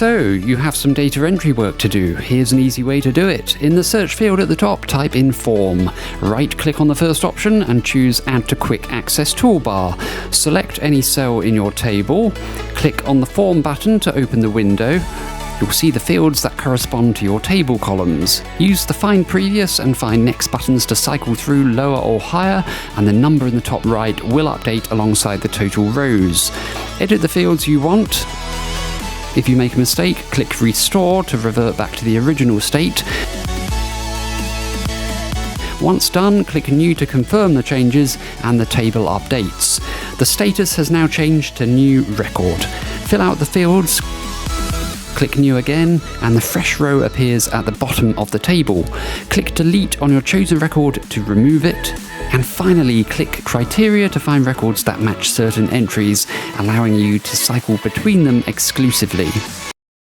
So, you have some data entry work to do. Here's an easy way to do it. In the search field at the top, type in Form. Right-click on the first option and choose Add to Quick Access Toolbar. Select any cell in your table. Click on the Form button to open the window. You'll see the fields that correspond to your table columns. Use the Find Previous and Find Next buttons to cycle through lower or higher, and the number in the top right will update alongside the total rows. Edit the fields you want. If you make a mistake, click Restore to revert back to the original state. Once done, click New to confirm the changes and the table updates. The status has now changed to New Record. Fill out the fields, click New again, and the fresh row appears at the bottom of the table. Click Delete on your chosen record to remove it. And finally, click Criteria to find records that match certain entries, allowing you to cycle between them exclusively.